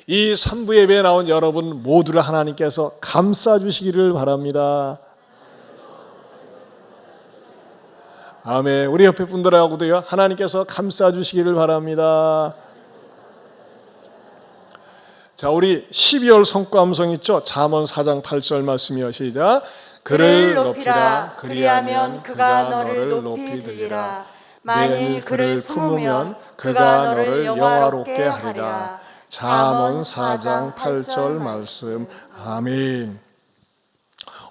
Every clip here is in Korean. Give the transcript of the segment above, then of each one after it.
이 3부 예배에 나온 여러분 모두를 하나님께서 감싸 주시기를 바랍니다. 아멘. 우리 옆에 분들하고도요, 하나님께서 감싸 주시기를 바랍니다. 자, 우리 12월 성과음성 있죠? 잠언 4장 8절 말씀이요. 시작. 그를 높이라. 그리하면 그가 너를 높이 들리라. 만일 그를 품으면 그가 너를 영화롭게 하리라. 잠언 4장 8절 말씀. 아멘.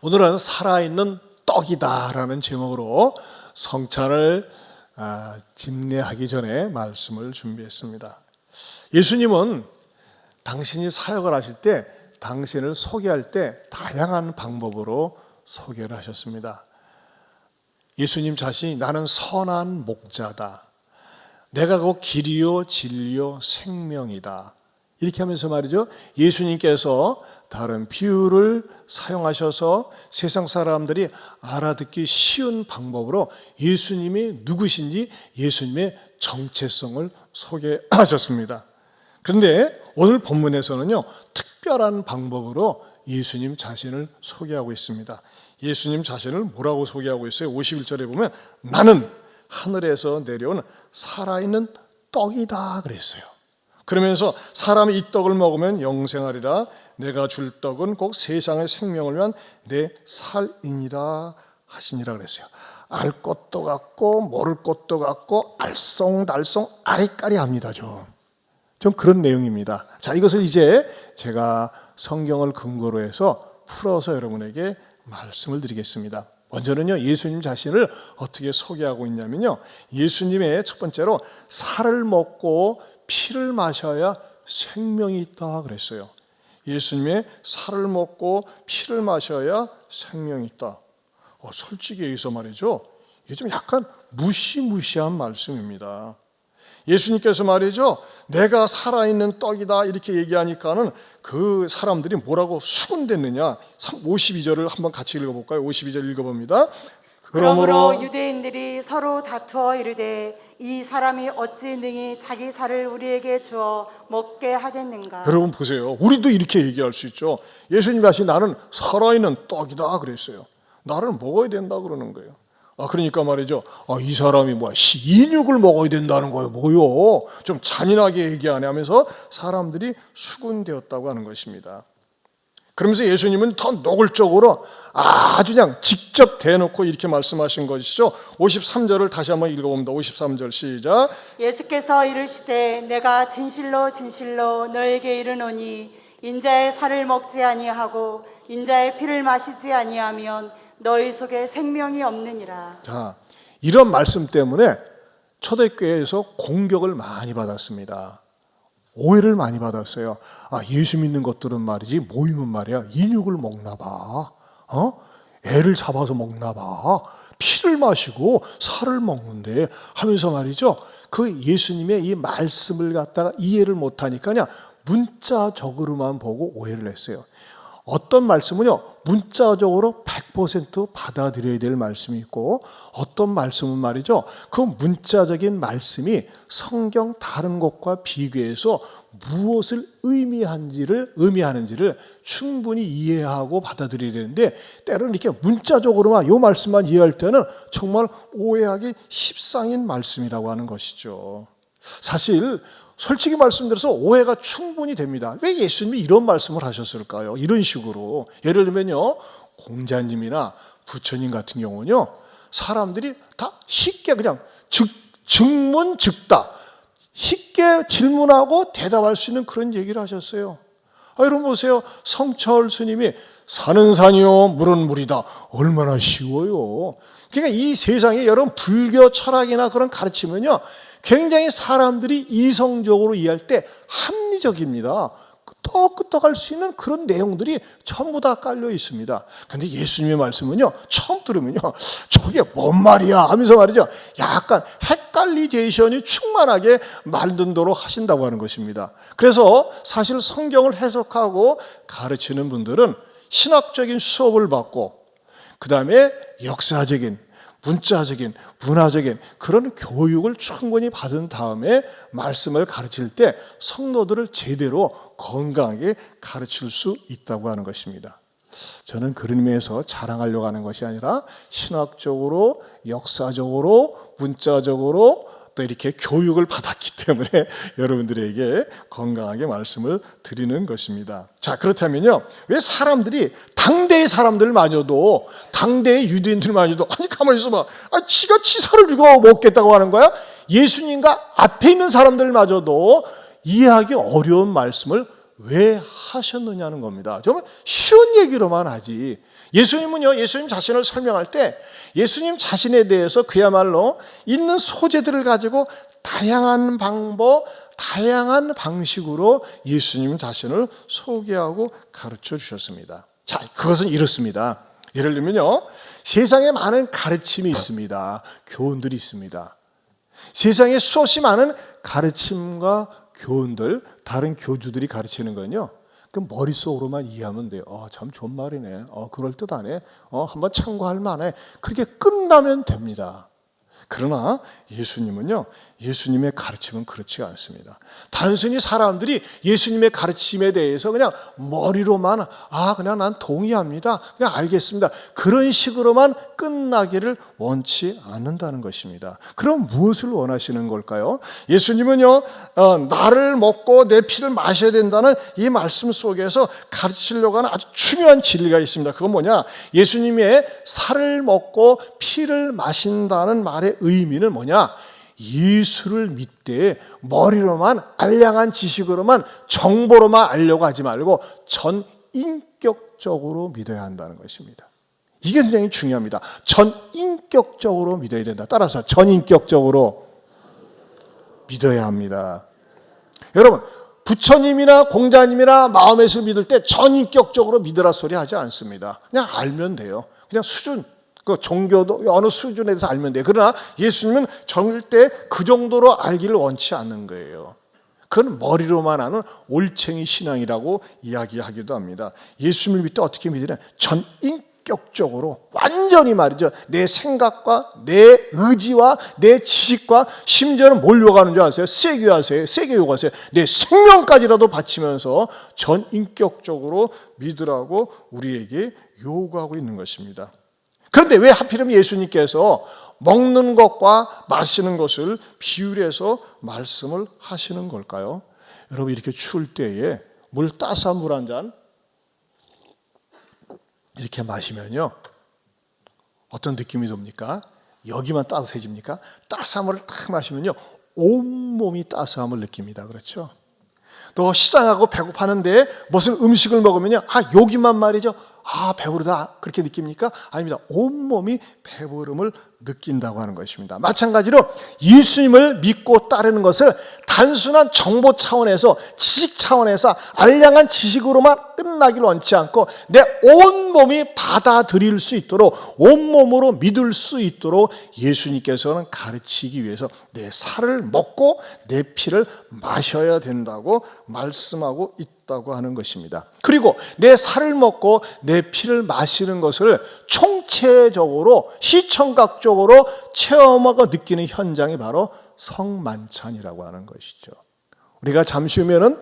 오늘은 살아있는 떡이다라는 제목으로 성찬을 집례하기 전에 말씀을 준비했습니다. 예수님은 당신이 사역을 하실 때 당신을 소개할 때 다양한 방법으로 소개를 하셨습니다. 예수님 자신이 나는 선한 목자다. 내가 곧 길이요 진리요 생명이다. 이렇게 하면서 말이죠. 예수님께서 다른 비유를 사용하셔서 세상 사람들이 알아듣기 쉬운 방법으로 예수님이 누구신지 예수님의 정체성을 소개하셨습니다. 그런데 오늘 본문에서는요, 특별한 방법으로 예수님 자신을 소개하고 있습니다. 예수님 자신을 뭐라고 소개하고 있어요? 51절에 보면 나는 하늘에서 내려온 살아있는 떡이다 그랬어요. 그러면서 사람이 이 떡을 먹으면 영생하리라. 내가 줄 떡은 꼭 세상의 생명을 위한 내 살이니라 하시니라 그랬어요. 알 것도 같고 모를 것도 같고 알쏭달쏭 아리까리합니다. 좀 그런 내용입니다. 자, 이것을 이제 제가 성경을 근거로 해서 풀어서 여러분에게 말씀을 드리겠습니다. 먼저는요, 예수님 자신을 어떻게 소개하고 있냐면요, 예수님의 첫 번째로 살을 먹고 피를 마셔야 생명이 있다 그랬어요. 예수님의 살을 먹고 피를 마셔야 생명이 있다. 솔직히 여기서 말이죠, 이게 좀 약간 무시무시한 말씀입니다. 예수님께서 말이죠, 내가 살아있는 떡이다 이렇게 얘기하니까는 그 사람들이 뭐라고 수군댔느냐. 52절을 한번 같이 읽어볼까요? 52절 읽어봅니다. 그러므로 유대인들이 서로 다투어 이르되 이 사람이 어찌 능히 자기 살을 우리에게 주어 먹게 하겠는가. 여러분 보세요. 우리도 이렇게 얘기할 수 있죠. 예수님 다시 나는 살아있는 떡이다 그랬어요. 나를 먹어야 된다 그러는 거예요. 그러니까 말이죠. 이 사람이 인육을 먹어야 된다는 거예요. 뭐요? 좀 잔인하게 얘기하네 하면서 사람들이 수군되었다고 하는 것입니다. 그러면서 예수님은 더 노골적으로 아주 그냥 직접 대놓고 이렇게 말씀하신 것이죠. 53절을 다시 한번 읽어봅니다. 53절 시작. 예수께서 이르시되 내가 진실로 진실로 너에게 이르노니 인자의 살을 먹지 아니하고 인자의 피를 마시지 아니하면 너희 속에 생명이 없느니라. 자, 이런 말씀 때문에 초대교회에서 공격을 많이 받았습니다. 오해를 많이 받았어요. 예수 믿는 것들은 말이지 모이면 말이야 인육을 먹나 봐. 애를 잡아서 먹나 봐. 피를 마시고 살을 먹는데 하면서 말이죠. 그 예수님의 이 말씀을 갖다가 이해를 못하니까 그냥 문자적으로만 보고 오해를 했어요. 어떤 말씀은요, 문자적으로 100% 받아들여야 될 말씀이 있고, 어떤 말씀은 말이죠, 그 문자적인 말씀이 성경 다른 것과 비교해서 무엇을 의미하는지를 충분히 이해하고 받아들여야 되는데, 때로는 이렇게 문자적으로만 이 말씀만 이해할 때는 정말 오해하기 십상인 말씀이라고 하는 것이죠. 사실 솔직히 말씀드려서 오해가 충분히 됩니다. 왜 예수님이 이런 말씀을 하셨을까요? 이런 식으로. 예를 들면요, 공자님이나 부처님 같은 경우는요, 사람들이 다 쉽게 그냥 즉문즉답, 쉽게 질문하고 대답할 수 있는 그런 얘기를 하셨어요. 여러분 보세요. 성철 스님이 산은 산이요 물은 물이다. 얼마나 쉬워요. 그러니까 이 세상에 여러분 불교 철학이나 그런 가르치면요, 굉장히 사람들이 이성적으로 이해할 때 합리적입니다. 끄떡끄떡할 수 있는 그런 내용들이 전부 다 깔려 있습니다. 그런데 예수님의 말씀은요, 처음 들으면요, 저게 뭔 말이야 하면서 말이죠, 약간 헷갈리제이션이 충만하게 만들도록 하신다고 하는 것입니다. 그래서 사실 성경을 해석하고 가르치는 분들은 신학적인 수업을 받고, 그 다음에 역사적인, 문자적인, 문화적인 그런 교육을 충분히 받은 다음에 말씀을 가르칠 때 성도들을 제대로 건강하게 가르칠 수 있다고 하는 것입니다. 저는 그런 의미에서 자랑하려고 하는 것이 아니라 신학적으로, 역사적으로, 문자적으로 또 이렇게 교육을 받았기 때문에 여러분들에게 건강하게 말씀을 드리는 것입니다. 자, 그렇다면요, 왜 사람들이 당대의 사람들마저도, 당대의 유대인들마저도 아니 가만히 있어봐, 지가 치사를 주고 먹겠다고 하는 거야? 예수님과 앞에 있는 사람들마저도 이해하기 어려운 말씀을 왜 하셨느냐는 겁니다. 정말 쉬운 얘기로만 하지. 예수님은요, 예수님 자신을 설명할 때 예수님 자신에 대해서 그야말로 있는 소재들을 가지고 다양한 방법, 다양한 방식으로 예수님 자신을 소개하고 가르쳐 주셨습니다. 자, 그것은 이렇습니다. 예를 들면요, 세상에 많은 가르침이 있습니다. 교훈들이 있습니다. 세상에 수없이 많은 가르침과 교훈들, 다른 교주들이 가르치는 건요, 그 머릿속으로만 이해하면 돼요. 참 좋은 말이네. 그럴듯하네. 한번 참고할 만해. 그렇게 끝나면 됩니다. 그러나 예수님은요, 예수님의 가르침은 그렇지가 않습니다. 단순히 사람들이 예수님의 가르침에 대해서 그냥 머리로만 그냥 난 동의합니다, 그냥 알겠습니다, 그런 식으로만 끝나기를 원치 않는다는 것입니다. 그럼 무엇을 원하시는 걸까요? 예수님은요, 나를 먹고 내 피를 마셔야 된다는 이 말씀 속에서 가르치려고 하는 아주 중요한 진리가 있습니다. 그건 뭐냐? 예수님의 살을 먹고 피를 마신다는 말의 의미는 뭐냐? 예수를 믿되 머리로만, 알량한 지식으로만, 정보로만 알려고 하지 말고 전인격적으로 믿어야 한다는 것입니다. 이게 굉장히 중요합니다. 전인격적으로 믿어야 된다. 따라서 전인격적으로 믿어야 합니다. 여러분, 부처님이나 공자님이나 마음에서 믿을 때 전인격적으로 믿으라 소리 하지 않습니다. 그냥 알면 돼요. 그냥 수준, 그 종교도 어느 수준에 대해서 알면 돼요. 그러나 예수님은 절대 그 정도로 알기를 원치 않는 거예요. 그건 머리로만 하는 올챙이 신앙이라고 이야기하기도 합니다. 예수님을 믿을 때 어떻게 믿으냐? 전인격적으로, 완전히 말이죠, 내 생각과 내 의지와 내 지식과, 심지어는 뭘 요구하는 줄 아세요? 세게 요구하세요. 내 생명까지라도 바치면서 전인격적으로 믿으라고 우리에게 요구하고 있는 것입니다. 그런데 왜 하필이면 예수님께서 먹는 것과 마시는 것을 비율해서 말씀을 하시는 걸까요? 여러분, 이렇게 추울 때에 따스한 물 한 잔 이렇게 마시면요, 어떤 느낌이 듭니까? 여기만 따뜻해집니까? 따스한 물을 딱 마시면요, 온몸이 따스함을 느낍니다. 그렇죠? 또 시장하고 배고파는데 무슨 음식을 먹으면요, 여기만 말이죠, 배부르다, 그렇게 느낍니까? 아닙니다. 온몸이 배부름을 느낀다고 하는 것입니다. 마찬가지로 예수님을 믿고 따르는 것을 단순한 정보 차원에서, 지식 차원에서 알량한 지식으로만 끝나기를 원치 않고 내 온몸이 받아들일 수 있도록, 온몸으로 믿을 수 있도록 예수님께서는 가르치기 위해서 내 살을 먹고 내 피를 마셔야 된다고 말씀하고 있다고 하는 것입니다. 그리고 내 살을 먹고 내 피를 마시는 것을 총체적으로, 시청각적으로 체험하고 느끼는 현장이 바로 성만찬이라고 하는 것이죠. 우리가 잠시 후면은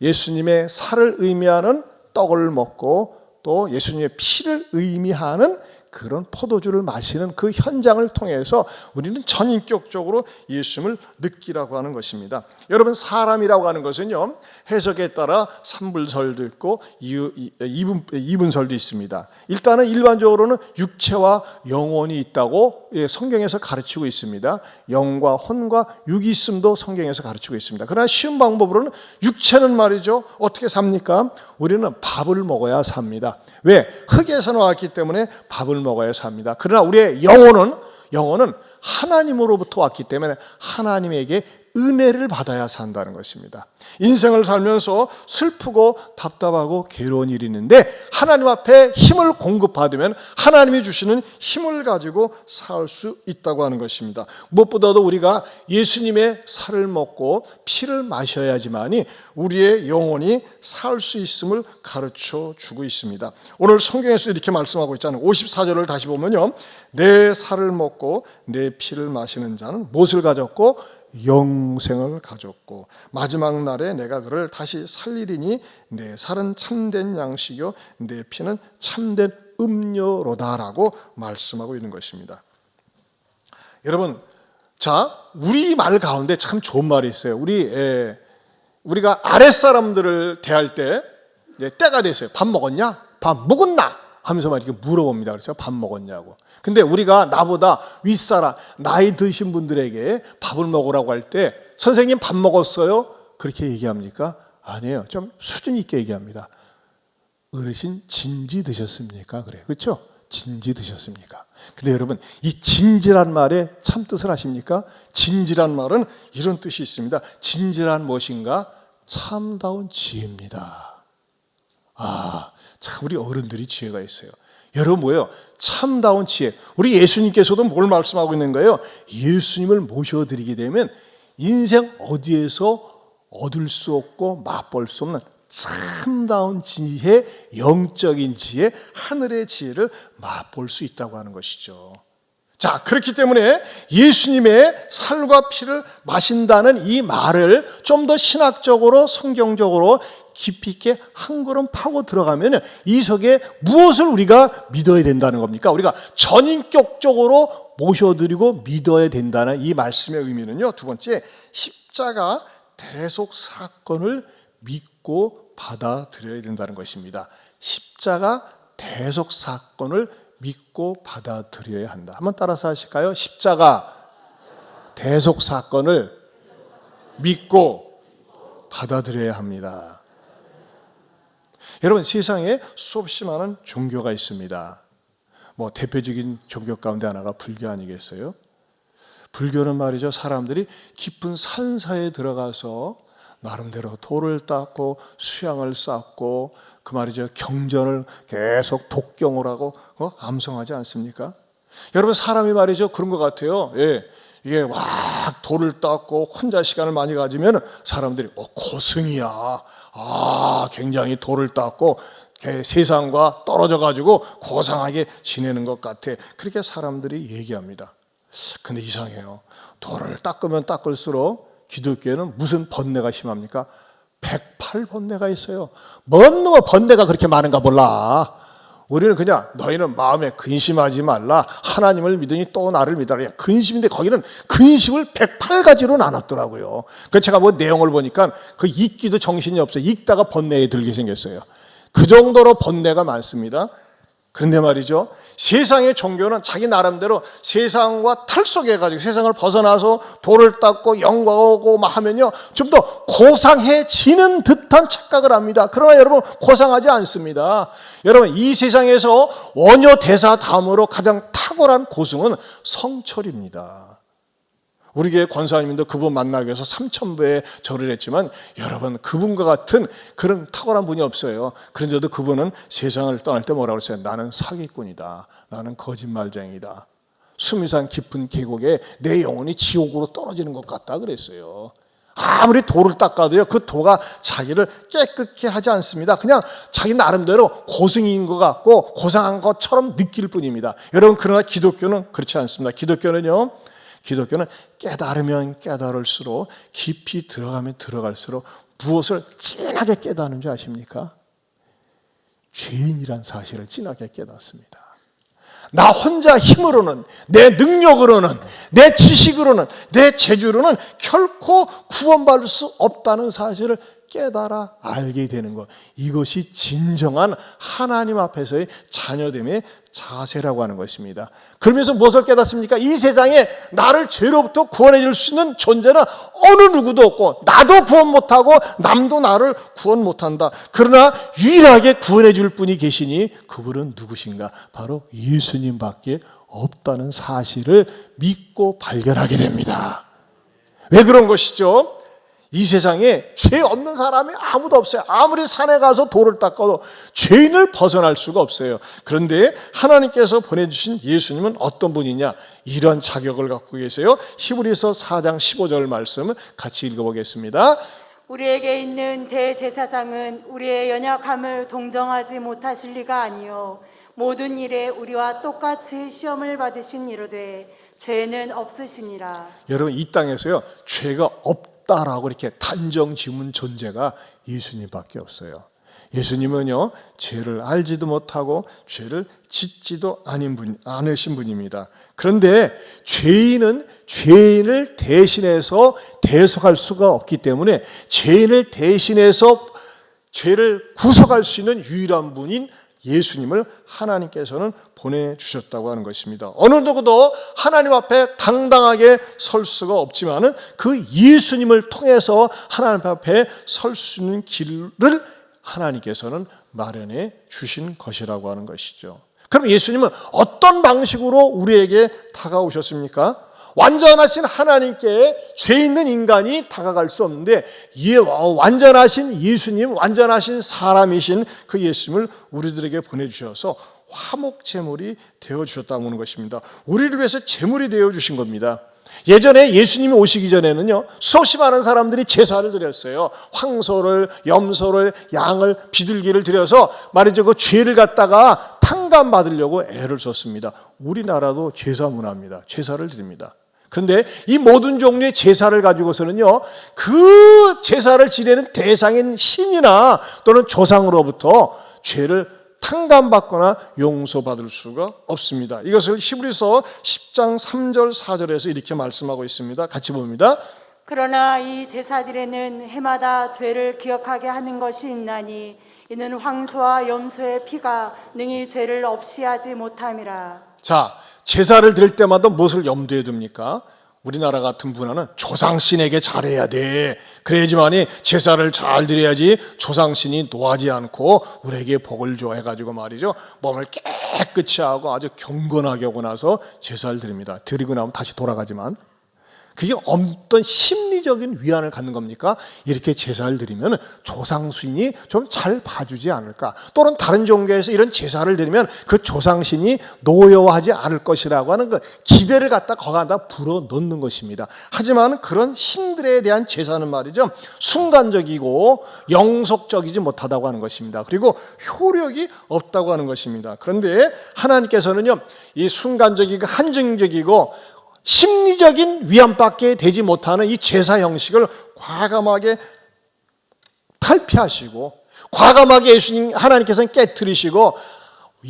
예수님의 살을 의미하는 떡을 먹고 또 예수님의 피를 의미하는 그런 포도주를 마시는 그 현장을 통해서 우리는 전인격적으로 예수님을 느끼라고 하는 것입니다. 여러분, 사람이라고 하는 것은요, 해석에 따라 3분설도 있고 2분설도 있습니다. 일단은 일반적으로는 육체와 영혼이 있다고 성경에서 가르치고 있습니다. 영과 혼과 육이 있음도 성경에서 가르치고 있습니다. 그러나 쉬운 방법으로는 육체는 말이죠, 어떻게 삽니까? 우리는 밥을 먹어야 삽니다. 왜? 흙에서 나왔기 때문에 밥을 먹어야 삽니다. 그러나 우리의 영혼은 하나님으로부터 왔기 때문에 하나님에게 은혜를 받아야 산다는 것입니다. 인생을 살면서 슬프고 답답하고 괴로운 일이 있는데 하나님 앞에 힘을 공급받으면 하나님이 주시는 힘을 가지고 살 수 있다고 하는 것입니다. 무엇보다도 우리가 예수님의 살을 먹고 피를 마셔야지만이 우리의 영혼이 살 수 있음을 가르쳐 주고 있습니다. 오늘 성경에서 이렇게 말씀하고 있잖아요. 54절을 다시 보면요, 내 살을 먹고 내 피를 마시는 자는 무엇을 가졌고? 영생을 가졌고 마지막 날에 내가 그를 다시 살리리니 내 살은 참된 양식이요 내 피는 참된 음료로다라고 말씀하고 있는 것입니다. 여러분, 자, 우리 말 가운데 참 좋은 말이 있어요. 우리가 아랫사람들을 대할 때 때가 됐어요. 밥 먹었냐? 밥 먹었나? 하면서 막 이렇게 물어봅니다. 그렇죠? 밥 먹었냐고. 근데 우리가 나보다 윗사람, 나이 드신 분들에게 밥을 먹으라고 할 때 선생님 밥 먹었어요? 그렇게 얘기합니까? 아니에요. 좀 수준 있게 얘기합니다. 어르신 진지 드셨습니까? 그래요. 그렇죠? 진지 드셨습니까? 근데 여러분, 이 진지란 말의 참 뜻을 아십니까? 진지란 말은 이런 뜻이 있습니다. 진지란 무엇인가? 참다운 지혜입니다. 참 우리 어른들이 지혜가 있어요. 여러분 뭐예요? 참다운 지혜. 우리 예수님께서도 뭘 말씀하고 있는 거예요? 예수님을 모셔드리게 되면 인생 어디에서 얻을 수 없고 맛볼 수 없는 참다운 지혜, 영적인 지혜, 하늘의 지혜를 맛볼 수 있다고 하는 것이죠. 자, 그렇기 때문에 예수님의 살과 피를 마신다는 이 말을 좀 더 신학적으로 성경적으로 깊이 있게 한 걸음 파고 들어가면 이 속에 무엇을 우리가 믿어야 된다는 겁니까? 우리가 전인격적으로 모셔드리고 믿어야 된다는 이 말씀의 의미는요, 두 번째, 십자가 대속 사건을 믿고 받아들여야 된다는 것입니다. 십자가 대속 사건을 믿고 받아들여야 한다. 한번 따라서 하실까요? 십자가 대속 사건을 믿고 받아들여야 합니다. 여러분, 세상에 수없이 많은 종교가 있습니다. 뭐 대표적인 종교 가운데 하나가 불교 아니겠어요? 불교는 말이죠, 사람들이 깊은 산사에 들어가서 나름대로 돌을 닦고 수양을 쌓고 그 말이죠, 경전을 계속 독경을 하고 암송하지 않습니까? 여러분, 사람이 말이죠, 그런 것 같아요. 이게 막 돌을 닦고 혼자 시간을 많이 가지면 사람들이 고승이야. 굉장히 돌을 닦고 세상과 떨어져 가지고 고상하게 지내는 것 같아. 그렇게 사람들이 얘기합니다. 근데 이상해요. 돌을 닦으면 닦을수록 기독교에는 무슨 번뇌가 심합니까? 108번뇌가 있어요. 뭔 놈의 번뇌가 그렇게 많은가 몰라. 우리는 그냥 너희는 마음에 근심하지 말라. 하나님을 믿으니 또 나를 믿어라. 근심인데 거기는 근심을 108가지로 나눴더라고요. 그 제가 뭐 내용을 보니까 그 읽기도 정신이 없어요. 읽다가 번뇌에 들게 생겼어요. 그 정도로 번뇌가 많습니다. 그런데 말이죠, 세상의 종교는 자기 나름대로 세상과 탈속해가지고 세상을 벗어나서 돌을 닦고 영광하고 막 하면요, 좀 더 고상해지는 듯한 착각을 합니다. 그러나 여러분, 고상하지 않습니다. 여러분, 이 세상에서 원효 대사 다음으로 가장 탁월한 고승은 성철입니다. 우리 교회 권사님도 그분 만나기 위해서 3,000배의 절을 했지만 여러분, 그분과 같은 그런 탁월한 분이 없어요. 그런데도 그분은 세상을 떠날 때 뭐라고 했어요? 나는 사기꾼이다. 나는 거짓말쟁이다. 수미산 깊은 계곡에 내 영혼이 지옥으로 떨어지는 것 같다 그랬어요. 아무리 돌을 닦아도요, 그 도가 자기를 깨끗게 하지 않습니다. 그냥 자기 나름대로 고승인 것 같고 고상한 것처럼 느낄 뿐입니다. 여러분, 그러나 기독교는 그렇지 않습니다. 기독교는 깨달으면 깨달을수록, 깊이 들어가면 들어갈수록 무엇을 진하게 깨닫는 줄 아십니까? 죄인이란 사실을 진하게 깨닫습니다. 나 혼자 힘으로는, 내 능력으로는, 내 지식으로는, 내 재주로는 결코 구원받을 수 없다는 사실을 깨달아 알게 되는 것, 이것이 진정한 하나님 앞에서의 자녀됨의 자세라고 하는 것입니다. 그러면서 무엇을 깨닫습니까? 이 세상에 나를 죄로부터 구원해 줄 수 있는 존재는 어느 누구도 없고, 나도 구원 못하고 남도 나를 구원 못한다. 그러나 유일하게 구원해 줄 분이 계시니 그분은 누구신가? 바로 예수님밖에 없다는 사실을 믿고 발견하게 됩니다. 왜 그런 것이죠? 이 세상에 죄 없는 사람이 아무도 없어요. 아무리 산에 가서 돌을 닦아도 죄인을 벗어날 수가 없어요. 그런데 하나님께서 보내주신 예수님은 어떤 분이냐? 이런 자격을 갖고 계세요. 히브리서 4장 15절 말씀 같이 읽어보겠습니다. 우리에게 있는 대제사장은 우리의 연약함을 동정하지 못하실 리가 아니요 모든 일에 우리와 똑같이 시험을 받으신 이로되 죄는 없으시니라. 여러분, 이 땅에서요, 죄가 없다라고 이렇게 단정 지은 존재가 예수님밖에 없어요. 예수님은요, 죄를 알지도 못하고 죄를 짓지도 않으신 분입니다. 그런데 죄인은 죄인을 대신해서 대속할 수가 없기 때문에 죄인을 대신해서 죄를 구속할 수 있는 유일한 분인 예수님을 하나님께서는 보내주셨다고 하는 것입니다. 어느 누구도 하나님 앞에 당당하게 설 수가 없지만은 그 예수님을 통해서 하나님 앞에 설 수 있는 길을 하나님께서는 마련해 주신 것이라고 하는 것이죠. 그럼 예수님은 어떤 방식으로 우리에게 다가오셨습니까? 완전하신 하나님께 죄 있는 인간이 다가갈 수 없는데 완전하신 예수님, 완전하신 사람이신 그 예수님을 우리들에게 보내주셔서 화목제물이 되어주셨다고 하는 것입니다. 우리를 위해서 제물이 되어주신 겁니다. 예전에 예수님이 오시기 전에는요, 수없이 많은 사람들이 제사를 드렸어요. 황소를, 염소를, 양을, 비둘기를 드려서 말이죠, 그 죄를 갖다가 탕감받으려고 애를 썼습니다. 우리나라도 제사 문화입니다. 제사를 드립니다. 그런데 이 모든 종류의 제사를 가지고서는요, 그 제사를 지내는 대상인 신이나 또는 조상으로부터 죄를 탕감받거나 용서받을 수가 없습니다. 이것을 히브리서 10장 3절 4절에서 이렇게 말씀하고 있습니다. 같이 봅니다. 그러나 이 제사들에는 해마다 죄를 기억하게 하는 것이 있나니 이는 황소와 염소의 피가 능히 죄를 없이 하지 못함이라. 자, 제사를 드릴 때마다 무엇을 염두에 둡니까? 우리나라 같은 문화는 조상신에게 잘해야 돼. 그래야지만이 제사를 잘 드려야지 조상신이 노하지 않고 우리에게 복을 줘 해가지고 말이죠, 몸을 깨끗이 하고 아주 경건하게 하고 나서 제사를 드립니다. 드리고 나면 다시 돌아가지만 그게 어떤 심리적인 위안을 갖는 겁니까? 이렇게 제사를 드리면 조상신이 좀 잘 봐주지 않을까? 또는 다른 종교에서 이런 제사를 드리면 그 조상신이 노여워하지 않을 것이라고 하는 그 기대를 갖다 거기다 불어넣는 것입니다. 하지만 그런 신들에 대한 제사는 말이죠, 순간적이고 영속적이지 못하다고 하는 것입니다. 그리고 효력이 없다고 하는 것입니다. 그런데 하나님께서는요, 이 순간적이고 한정적이고 심리적인 위안밖에 되지 못하는 이 제사 형식을 과감하게 탈피하시고 과감하게 예수님 하나님께서는 깨트리시고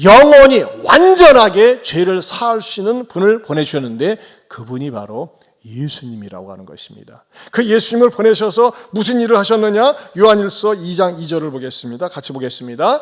영원히 완전하게 죄를 사할 수 있는 분을 보내주셨는데 그분이 바로 예수님이라고 하는 것입니다. 그 예수님을 보내셔서 무슨 일을 하셨느냐? 요한일서 2장 2절을 보겠습니다. 같이 보겠습니다.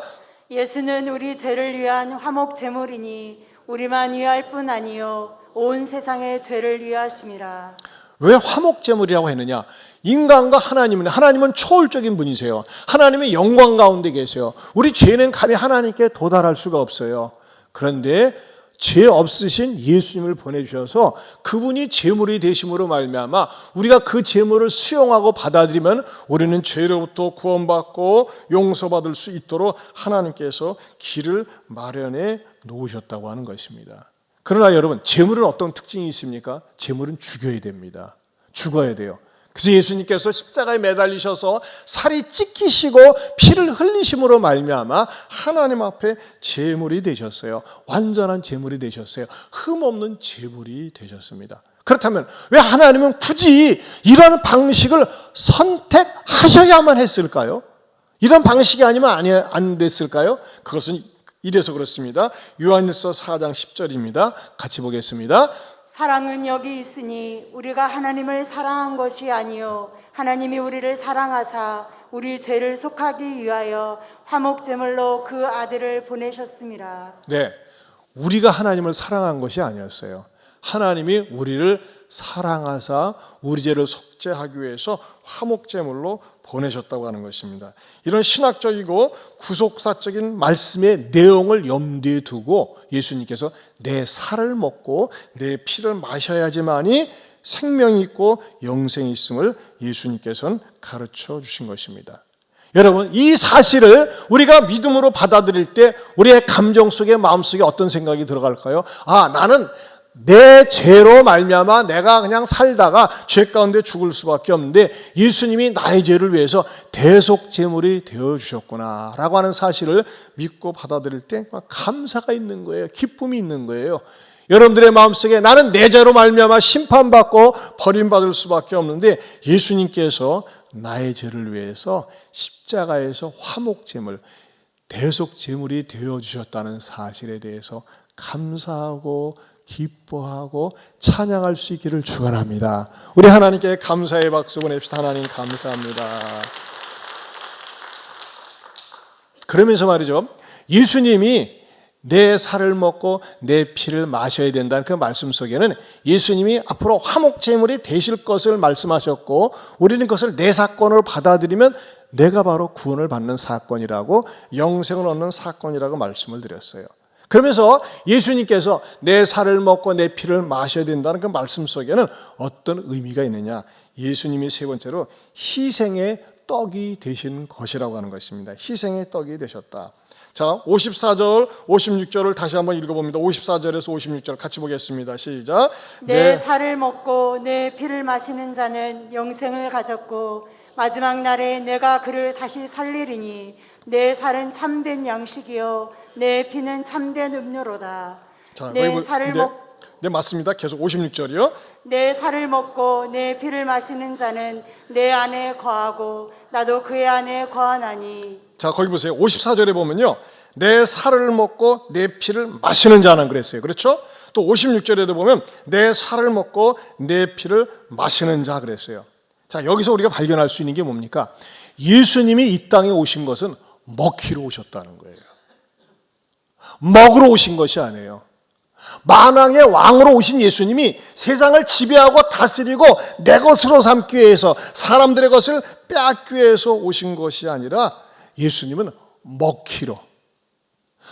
예수는 우리 죄를 위한 화목 제물이니 우리만 위할 뿐 아니요 온 세상의 죄를 위하심이라. 왜 화목제물이라고 했느냐? 인간과 하나님은 초월적인 분이세요. 하나님의 영광 가운데 계세요. 우리 죄는 감히 하나님께 도달할 수가 없어요. 그런데 죄 없으신 예수님을 보내주셔서 그분이 제물이 되심으로 말미암아 우리가 그 제물을 수용하고 받아들이면 우리는 죄로부터 구원받고 용서받을 수 있도록 하나님께서 길을 마련해 놓으셨다고 하는 것입니다. 그러나 여러분, 제물은 어떤 특징이 있습니까? 제물은 죽여야 됩니다. 죽어야 돼요. 그래서 예수님께서 십자가에 매달리셔서 살이 찢기시고 피를 흘리심으로 말미암아 하나님 앞에 제물이 되셨어요. 완전한 제물이 되셨어요. 흠없는 제물이 되셨습니다. 그렇다면 왜 하나님은 굳이 이런 방식을 선택하셔야만 했을까요? 이런 방식이 아니면 안 됐을까요? 그것은 이래서 그렇습니다. 요한일서 4장 10절입니다. 같이 보겠습니다. 사랑은 여기 있으니 우리가 하나님을 사랑한 것이 아니요 하나님이 우리를 사랑하사 우리 죄를 속하기 위하여 화목제물로 그 아들을 보내셨습니다. 네, 우리가 하나님을 사랑한 것이 아니었어요. 하나님이 우리를 사랑하사 우리 죄를 속죄하기 위해서 화목제물로 보내셨다고 하는 것입니다. 이런 신학적이고 구속사적인 말씀의 내용을 염두에 두고 예수님께서 내 살을 먹고 내 피를 마셔야지만이 생명이 있고 영생이 있음을 예수님께서는 가르쳐 주신 것입니다. 여러분, 이 사실을 우리가 믿음으로 받아들일 때 우리의 감정 속에 마음 속에 어떤 생각이 들어갈까요? 나는 내 죄로 말미암아 내가 그냥 살다가 죄 가운데 죽을 수밖에 없는데 예수님이 나의 죄를 위해서 대속 제물이 되어 주셨구나라고 하는 사실을 믿고 받아들일 때 감사가 있는 거예요. 기쁨이 있는 거예요. 여러분들의 마음속에 나는 내 죄로 말미암아 심판받고 버림받을 수밖에 없는데 예수님께서 나의 죄를 위해서 십자가에서 화목제물, 대속제물이 되어주셨다는 사실에 대해서 감사하고 기뻐하고 찬양할 수 있기를 축원합니다. 우리 하나님께 감사의 박수 보냅시다. 하나님 감사합니다. 그러면서 말이죠, 예수님이 내 살을 먹고 내 피를 마셔야 된다는 그 말씀 속에는 예수님이 앞으로 화목제물이 되실 것을 말씀하셨고 우리는 그것을 내 사건으로 받아들이면 내가 바로 구원을 받는 사건이라고, 영생을 얻는 사건이라고 말씀을 드렸어요. 그러면서 예수님께서 내 살을 먹고 내 피를 마셔야 된다는 그 말씀 속에는 어떤 의미가 있느냐, 예수님이 세 번째로 희생의 떡이 되신 것이라고 하는 것입니다. 희생의 떡이 되셨다. 자, 54절, 56절을 다시 한번 읽어봅니다. 54절에서 56절 같이 보겠습니다. 시작. 내 살을 먹고 내 피를 마시는 자는 영생을 가졌고 마지막 날에 내가 그를 다시 살리리니 내 살은 참된 양식이요 내 피는 참된 음료로다. 자, 내 살을 네, 맞습니다. 계속 56절이요. 내 살을 먹고 내 피를 마시는 자는 내 안에 거하고 나도 그의 안에 거하나니. 자, 거기 보세요. 54절에 보면요, 내 살을 먹고 내 피를 마시는 자는 그랬어요. 그렇죠? 또 56절에도 보면 내 살을 먹고 내 피를 마시는 자 그랬어요. 자, 여기서 우리가 발견할 수 있는 게 뭡니까? 예수님이 이 땅에 오신 것은 먹히러 오셨다는 거예요. 먹으러 오신 것이 아니에요. 만왕의 왕으로 오신 예수님이 세상을 지배하고 다스리고 내 것으로 삼기 위해서, 사람들의 것을 빼앗기 위해서 오신 것이 아니라 예수님은 먹히러,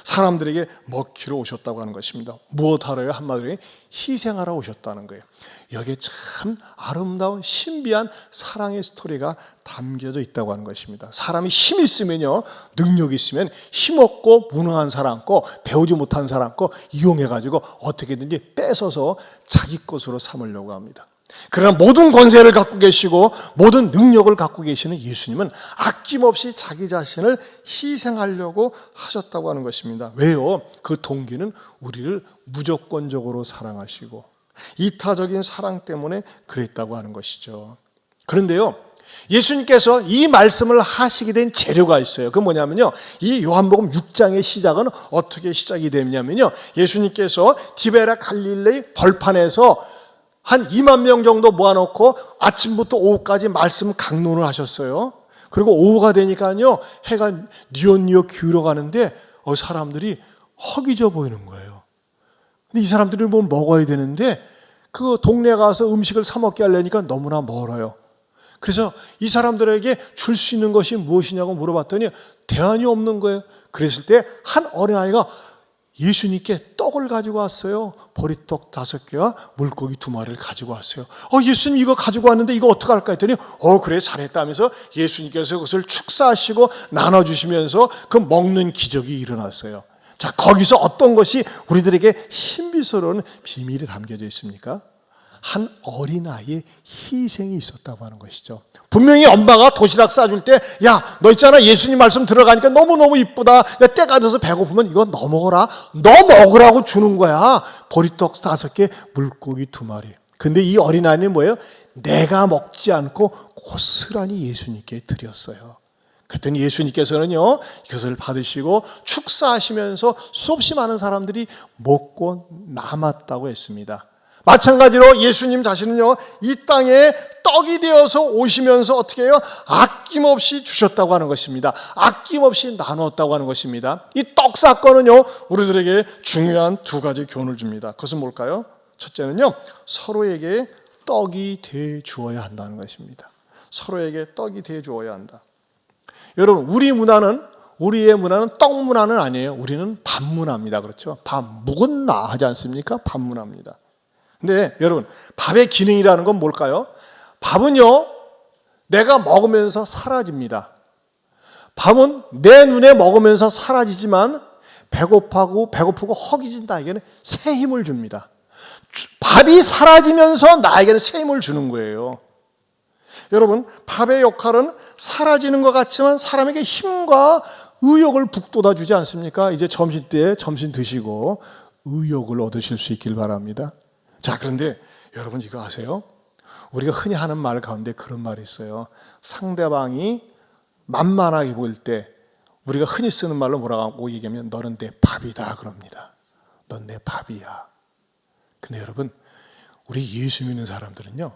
사람들에게 먹히러 오셨다고 하는 것입니다. 무엇하러요? 한마디로 희생하러 오셨다는 거예요. 여기에 참 아름다운 신비한 사랑의 스토리가 담겨져 있다고 하는 것입니다. 사람이 힘 있으면요, 능력이 있으면 힘없고 무능한 사람 거, 배우지 못한 사람 거 이용해가지고 어떻게든지 뺏어서 자기 것으로 삼으려고 합니다. 그러나 모든 권세를 갖고 계시고 모든 능력을 갖고 계시는 예수님은 아낌없이 자기 자신을 희생하려고 하셨다고 하는 것입니다. 왜요? 그 동기는 우리를 무조건적으로 사랑하시고 이타적인 사랑 때문에 그랬다고 하는 것이죠. 그런데요, 예수님께서 이 말씀을 하시게 된 재료가 있어요. 그건 뭐냐면요, 이 요한복음 6장의 시작은 어떻게 시작이 됐냐면요, 예수님께서 디베라 갈릴리 벌판에서 한 2만 명 정도 모아놓고 아침부터 오후까지 말씀 강론을 하셨어요. 그리고 오후가 되니까요, 해가 뉘엿뉘엿 기울어가는데 사람들이 허기져 보이는 거예요. 근데 이 사람들이 뭐 먹어야 되는데 그 동네 가서 음식을 사 먹게 하려니까 너무나 멀어요. 그래서 이 사람들에게 줄 수 있는 것이 무엇이냐고 물어봤더니 대안이 없는 거예요. 그랬을 때 한 어린아이가 예수님께 떡을 가지고 왔어요. 보리떡 5개와 물고기 2마리를 가지고 왔어요. 예수님 이거 가지고 왔는데 이거 어떡할까 했더니 그래 잘했다면서 예수님께서 그것을 축사하시고 나눠주시면서 그 먹는 기적이 일어났어요. 자, 거기서 어떤 것이 우리들에게 신비스러운 비밀이 담겨져 있습니까? 한 어린아이의 희생이 있었다고 하는 것이죠. 분명히 엄마가 도시락 싸줄 때, 야, 너 있잖아, 예수님 말씀 들어가니까 너무너무 이쁘다. 야, 때가 돼서 배고프면 이거 너 먹어라. 너 먹으라고 주는 거야. 보리떡 5개, 물고기 2마리. 근데 이 어린아이는 뭐예요? 내가 먹지 않고 고스란히 예수님께 드렸어요. 그랬더니 예수님께서는요, 이것을 받으시고 축사하시면서 수없이 많은 사람들이 먹고 남았다고 했습니다. 마찬가지로 예수님 자신은요, 이 땅에 떡이 되어서 오시면서 어떻게 해요? 아낌없이 주셨다고 하는 것입니다. 아낌없이 나눴다고 하는 것입니다. 이 떡 사건은요, 우리들에게 중요한 2가지 교훈을 줍니다. 그것은 뭘까요? 첫째는요, 서로에게 떡이 돼 주어야 한다는 것입니다. 서로에게 떡이 돼 주어야 한다. 여러분, 우리의 문화는 떡 문화는 아니에요. 우리는 밥 문화입니다. 그렇죠? 밥 묵은 나 하지 않습니까? 밥 문화입니다. 근데 여러분, 밥의 기능이라는 건 뭘까요? 밥은요, 내가 먹으면서 사라집니다. 밥은 내 눈에 먹으면서 사라지지만 배고프고 허기진다, 이게는 새 힘을 줍니다. 밥이 사라지면서 나에게는 새 힘을 주는 거예요. 여러분, 밥의 역할은 사라지는 것 같지만 사람에게 힘과 의욕을 북돋아 주지 않습니까? 이제 점심때에 점심 드시고 의욕을 얻으실 수 있길 바랍니다. 자, 그런데 여러분 이거 아세요? 우리가 흔히 하는 말 가운데 그런 말이 있어요. 상대방이 만만하게 보일 때 우리가 흔히 쓰는 말로 뭐라고 얘기하면 너는 내 밥이다 그럽니다. 넌 내 밥이야. 근데 여러분, 우리 예수 믿는 사람들은요,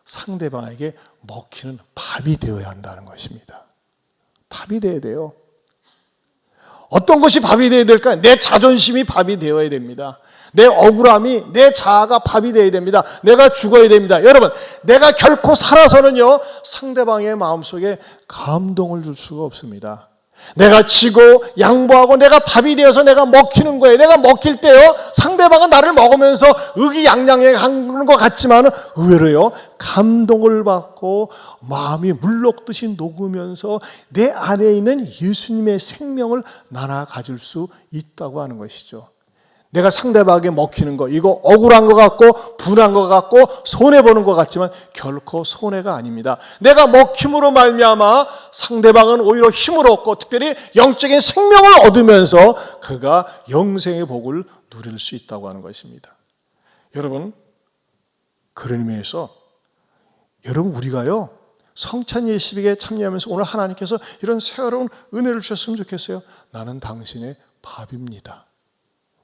상대방에게 먹히는 밥이 되어야 한다는 것입니다. 밥이 되어야 돼요. 어떤 것이 밥이 되어야 될까요? 내 자존심이 밥이 되어야 됩니다. 내 억울함이, 내 자아가 밥이 되어야 됩니다. 내가 죽어야 됩니다. 여러분, 내가 결코 살아서는요, 상대방의 마음속에 감동을 줄 수가 없습니다. 내가 지고 양보하고 내가 밥이 되어서 내가 먹히는 거예요. 내가 먹힐 때요, 상대방은 나를 먹으면서 의기양양해 하는 것 같지만 의외로요, 감동을 받고 마음이 물녹듯이 녹으면서 내 안에 있는 예수님의 생명을 나눠 가질 수 있다고 하는 것이죠. 내가 상대방에게 먹히는 거, 이거 억울한 것 같고 분한 것 같고 손해보는 것 같지만 결코 손해가 아닙니다. 내가 먹힘으로 말미암아 상대방은 오히려 힘을 얻고 특별히 영적인 생명을 얻으면서 그가 영생의 복을 누릴 수 있다고 하는 것입니다. 여러분, 그런 의미에서 여러분, 우리가요, 성찬 예식에 참여하면서 오늘 하나님께서 이런 새로운 은혜를 주셨으면 좋겠어요. 나는 당신의 밥입니다.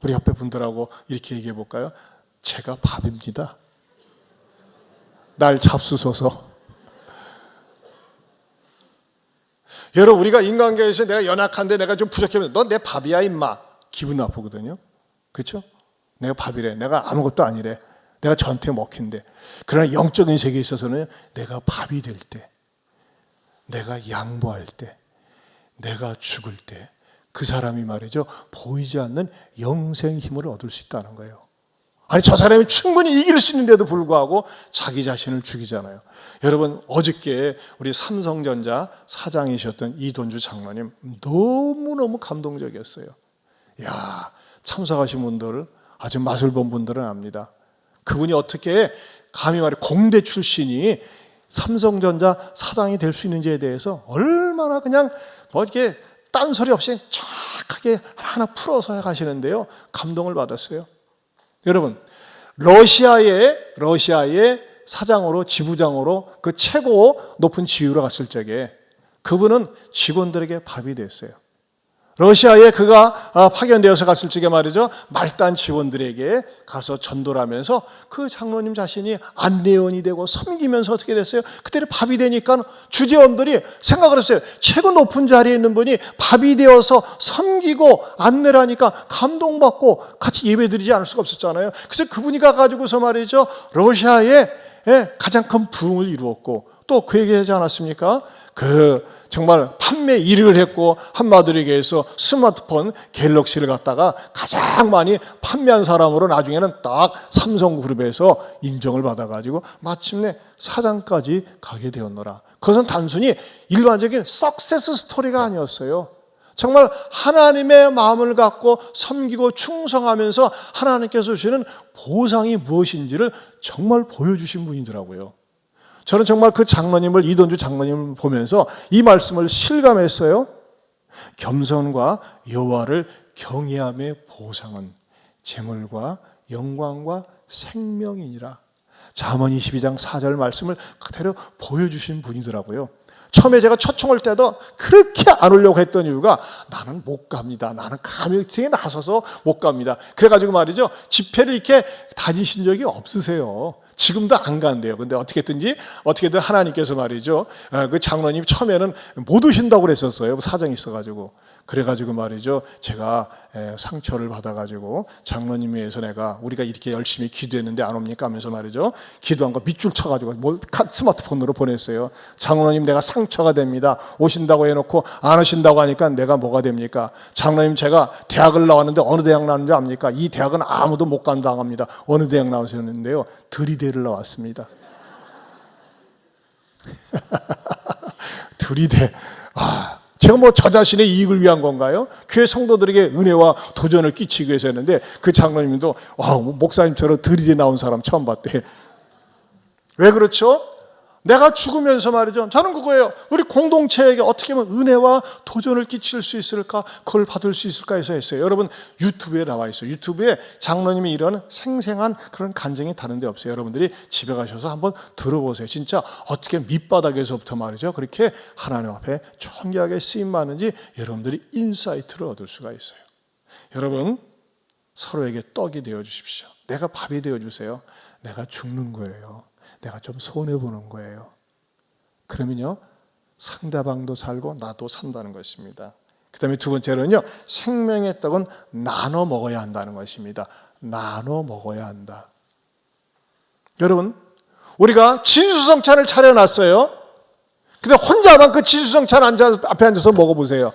우리 옆에 분들하고 이렇게 얘기해 볼까요? 제가 밥입니다. 날 잡수소서. 여러분, 우리가 인간관계에서 내가 연약한데 내가 좀 부족하면 너 내 밥이야 임마. 기분 나쁘거든요. 그렇죠? 내가 밥이래. 내가 아무것도 아니래. 내가 저한테 먹힌대. 그러나 영적인 세계에 있어서는 내가 밥이 될 때, 내가 양보할 때, 내가 죽을 때 그 사람이 말이죠, 보이지 않는 영생 힘을 얻을 수 있다는 거예요. 아니, 저 사람이 충분히 이길 수 있는데도 불구하고 자기 자신을 죽이잖아요. 여러분, 어저께 우리 삼성전자 사장이셨던 이돈주 장로님 너무너무 감동적이었어요. 야, 참석하신 분들, 아주 맛을 본 분들은 압니다. 그분이 어떻게 감히 말해 공대 출신이 삼성전자 사장이 될 수 있는지에 대해서 얼마나 그냥 뭐 이렇게 딴소리 없이 정확하게 하나 풀어서 가시는데요, 감동을 받았어요. 여러분, 러시아의 사장으로, 지부장으로 그 최고 높은 지위로 갔을 적에 그분은 직원들에게 밥이 됐어요. 러시아에 그가 파견되어서 갔을 적에 말이죠, 말단 직원들에게 가서 전도를 하면서 그 장로님 자신이 안내원이 되고 섬기면서 어떻게 됐어요? 그때는 밥이 되니까 주재원들이 생각을 했어요. 최고 높은 자리에 있는 분이 밥이 되어서 섬기고 안내를 하니까 감동받고 같이 예배드리지 않을 수가 없었잖아요. 그래서 그분이 가가지고서 말이죠, 러시아에 가장 큰 부흥을 이루었고 또 그 얘기하지 않았습니까? 정말 판매 1위를 했고 한마디로 얘기해서 스마트폰 갤럭시를 갖다가 가장 많이 판매한 사람으로 나중에는 딱 삼성그룹에서 인정을 받아가지고 마침내 사장까지 가게 되었노라. 그것은 단순히 일반적인 석세스 스토리가 아니었어요. 정말 하나님의 마음을 갖고 섬기고 충성하면서 하나님께서 주시는 보상이 무엇인지를 정말 보여주신 분이더라고요. 저는 정말 그 장로님을, 이돈주 장로님을 보면서 이 말씀을 실감했어요. 겸손과 여호와를 경외함의 보상은 재물과 영광과 생명이니라. 잠언 22장 4절 말씀을 그대로 보여주신 분이더라고요. 처음에 제가 초청할 때도 그렇게 안 오려고 했던 이유가 나는 못 갑니다. 나는 감히 등에 나서서 못 갑니다. 그래가지고 말이죠, 집회를 이렇게 다니신 적이 없으세요. 지금도 안 간대요. 근데 어떻게든 하나님께서 말이죠, 그 장로님 처음에는 못 오신다고 그랬었어요. 사정이 있어가지고. 그래가지고 말이죠, 제가 상처를 받아가지고 장로님 위해서 우리가 이렇게 열심히 기도했는데 안 옵니까 하면서 말이죠, 기도한 거 밑줄 쳐가지고 스마트폰으로 보냈어요. 장로님, 내가 상처가 됩니다. 오신다고 해놓고 안 오신다고 하니까 내가 뭐가 됩니까? 장로님, 제가 대학을 나왔는데 어느 대학 나왔는지 압니까? 이 대학은 아무도 못 간다고 합니다. 어느 대학 나오셨는데요? 들이대를 나왔습니다. 들이대. 제가 저 자신의 이익을 위한 건가요? 교회 성도들에게 은혜와 도전을 끼치기 위해서 했는데 그 장로님도 목사님처럼 들이대 나온 사람 처음 봤대. 왜 그렇죠? 내가 죽으면서 말이죠. 저는 그거예요. 우리 공동체에게 어떻게 하면 은혜와 도전을 끼칠 수 있을까? 그걸 받을 수 있을까 해서 했어요. 여러분 유튜브에 나와 있어요. 유튜브에 장로님이 이런 생생한 그런 간증이 다른 데 없어요. 여러분들이 집에 가셔서 한번 들어보세요. 진짜 어떻게 밑바닥에서부터 말이죠. 그렇게 하나님 앞에 존귀하게 쓰임 받는지 여러분들이 인사이트를 얻을 수가 있어요. 여러분 서로에게 떡이 되어 주십시오. 내가 밥이 되어 주세요. 내가 죽는 거예요. 내가 좀 손해보는 거예요. 그러면요 상대방도 살고 나도 산다는 것입니다. 그 다음에 두 번째로는요 생명의 떡은 나눠 먹어야 한다는 것입니다. 나눠 먹어야 한다. 여러분 우리가 진수성찬을 차려놨어요. 근데 혼자만 그 진수성찬 앞에 앉아서 먹어보세요.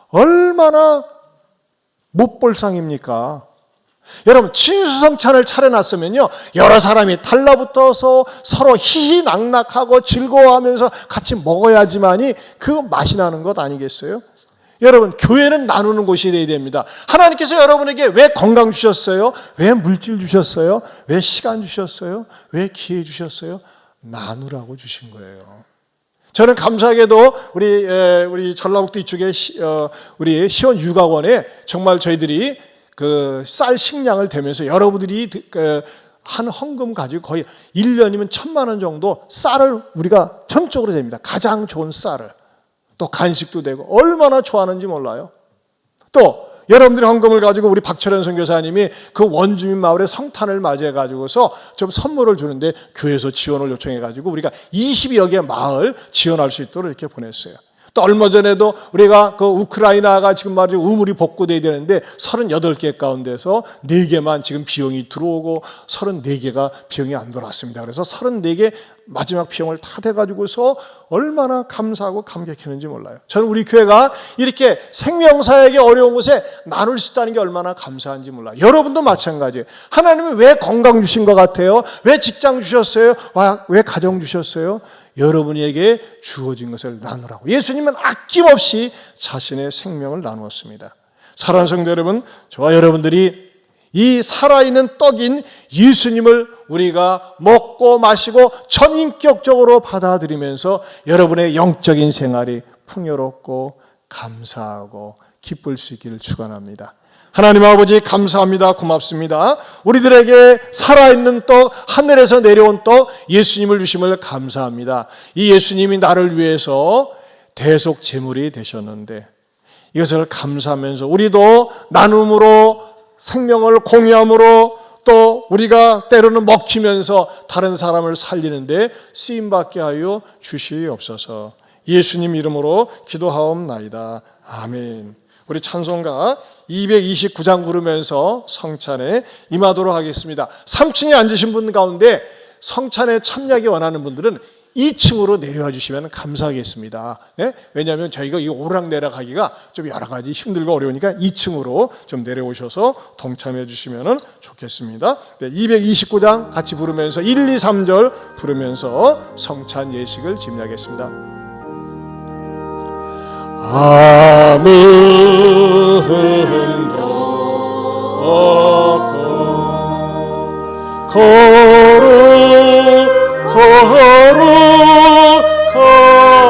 얼마나 못볼상입니까? 여러분 진수성찬을 차려놨으면요 여러 사람이 달라붙어서 서로 희희낙낙하고 즐거워하면서 같이 먹어야지만이 그 맛이 나는 것 아니겠어요? 여러분 교회는 나누는 곳이 되어야 됩니다. 하나님께서 여러분에게 왜 건강 주셨어요? 왜 물질 주셨어요? 왜 시간 주셨어요? 왜 기회 주셨어요? 나누라고 주신 거예요. 저는 감사하게도 우리 전라북도 이쪽에 우리 시원 육아원에 정말 저희들이 그 쌀 식량을 대면서 여러분들이 한 헌금 가지고 거의 1년이면 1,000만 원 정도 쌀을 우리가 전적으로 됩니다. 가장 좋은 쌀을. 또 간식도 되고 얼마나 좋아하는지 몰라요. 또 여러분들이 헌금을 가지고 우리 박철현 선교사님이 그 원주민 마을의 성탄을 맞이해 가지고서 좀 선물을 주는데 교회에서 지원을 요청해 가지고 우리가 20여 개 마을 지원할 수 있도록 이렇게 보냈어요. 또 얼마 전에도 우리가 그 우크라이나가 지금 말이죠 우물이 복구돼야 되는데 38개 가운데서 4개만 지금 비용이 들어오고 34개가 비용이 안 들어왔습니다. 그래서 34개 마지막 비용을 다 돼가지고서 얼마나 감사하고 감격했는지 몰라요. 저는 우리 교회가 이렇게 생명사역의 어려운 곳에 나눌 수 있다는 게 얼마나 감사한지 몰라요. 여러분도 마찬가지예요. 하나님은 왜 건강 주신 것 같아요? 왜 직장 주셨어요? 왜 가정 주셨어요? 여러분에게 주어진 것을 나누라고. 예수님은 아낌없이 자신의 생명을 나누었습니다. 사랑하는 성도 여러분, 저와 여러분들이 이 살아있는 떡인 예수님을 우리가 먹고 마시고 전인격적으로 받아들이면서 여러분의 영적인 생활이 풍요롭고 감사하고 기쁠 수 있기를 축원합니다. 하나님 아버지 감사합니다. 고맙습니다. 우리들에게 살아있는 떡, 하늘에서 내려온 떡, 예수님을 주심을 감사합니다. 이 예수님이 나를 위해서 대속 제물이 되셨는데 이것을 감사하면서 우리도 나눔으로 생명을 공유함으로 또 우리가 때로는 먹히면서 다른 사람을 살리는데 쓰임받게 하여 주시옵소서. 예수님 이름으로 기도하옵나이다. 아멘. 우리 찬송가 229장 부르면서 성찬에 임하도록 하겠습니다. 3층에 앉으신 분 가운데 성찬에 참여하기 원하는 분들은 2층으로 내려와 주시면 감사하겠습니다. 네? 왜냐하면 저희가 이 오르락내락 하기가 좀 여러 가지 힘들고 어려우니까 2층으로 좀 내려오셔서 동참해 주시면 좋겠습니다. 네, 229장 같이 부르면서 1, 2, 3절 부르면서 성찬 예식을 집례하겠습니다. 아멘도 없고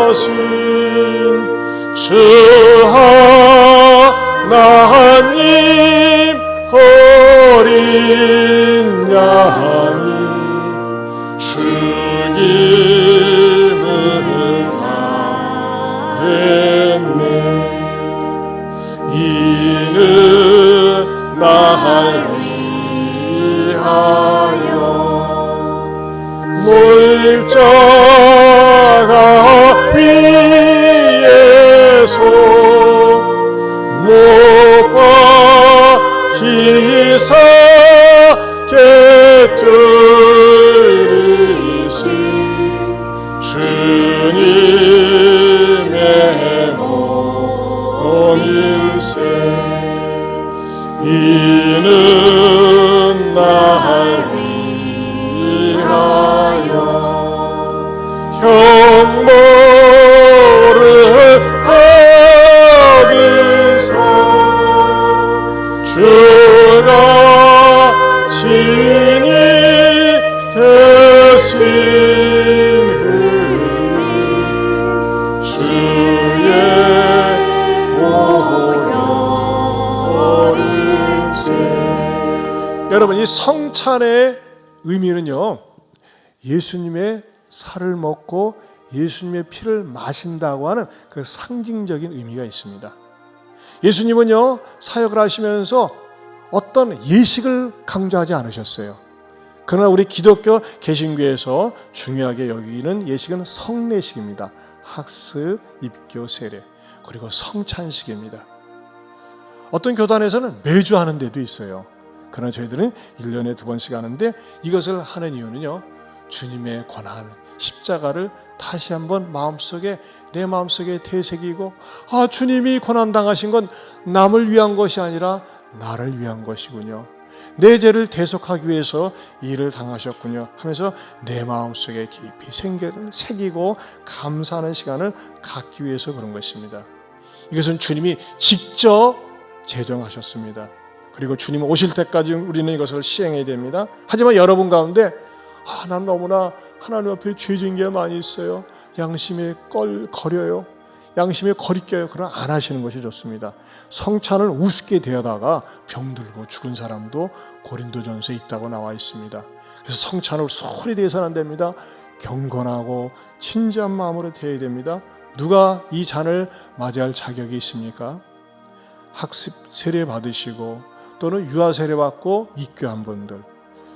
거룩하신 주 하나님 어린 양이 죽임을 당했네. 이는 날 위하여 십자가 위에서 못 박히사 깨뜨리신 주님의 몸일세. 이는 날 위하여 형벌을 받으사 주가 친히 대신 여러분, 이 성찬의 의미는요, 예수님의 살을 먹고 예수님의 피를 마신다고 하는 그 상징적인 의미가 있습니다. 예수님은요, 사역을 하시면서 어떤 예식을 강조하지 않으셨어요. 그러나 우리 기독교 개신교에서 중요하게 여기는 예식은 성례식입니다. 학습, 입교, 세례, 그리고 성찬식입니다. 어떤 교단에서는 매주 하는 데도 있어요. 그러나 저희들은 1년에 2번씩 하는데, 이것을 하는 이유는요, 주님의 고난, 십자가를 다시 한번 내 마음속에 되새기고, 주님이 고난당하신 건 남을 위한 것이 아니라 나를 위한 것이군요. 내 죄를 대속하기 위해서 이 일을 당하셨군요 하면서 내 마음속에 깊이 새기고 감사하는 시간을 갖기 위해서 그런 것입니다. 이것은 주님이 직접 제정하셨습니다. 그리고 주님 오실 때까지 우리는 이것을 시행해야 됩니다. 하지만 여러분 가운데 난 너무나 하나님 앞에 죄진 게 많이 있어요. 양심이 거려요. 양심이 거리껴요. 그러나 안 하시는 것이 좋습니다. 성찬을 우습게 대하다가 병들고 죽은 사람도 고린도전서에 있다고 나와 있습니다. 그래서 성찬을 소홀히 대해서는 안 됩니다. 경건하고 친절한 마음으로 대해야 됩니다. 누가 이 잔을 맞이할 자격이 있습니까? 학습 세례 받으시고 또는 유아 세례 받고 입교한 분들,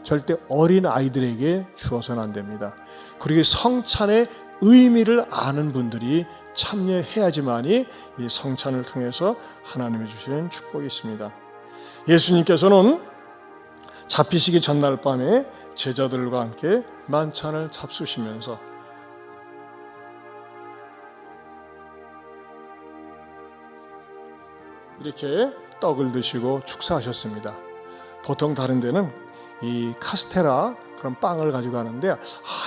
절대 어린 아이들에게 주어서는 안 됩니다. 그리고 성찬의 의미를 아는 분들이 참여해야지만이 이 성찬을 통해서 하나님이 주시는 축복이 있습니다. 예수님께서는 잡히시기 전날 밤에 제자들과 함께 만찬을 잡수시면서 이렇게 떡을 드시고 축사하셨습니다. 보통 다른 데는 이 카스테라 그런 빵을 가지고 가는데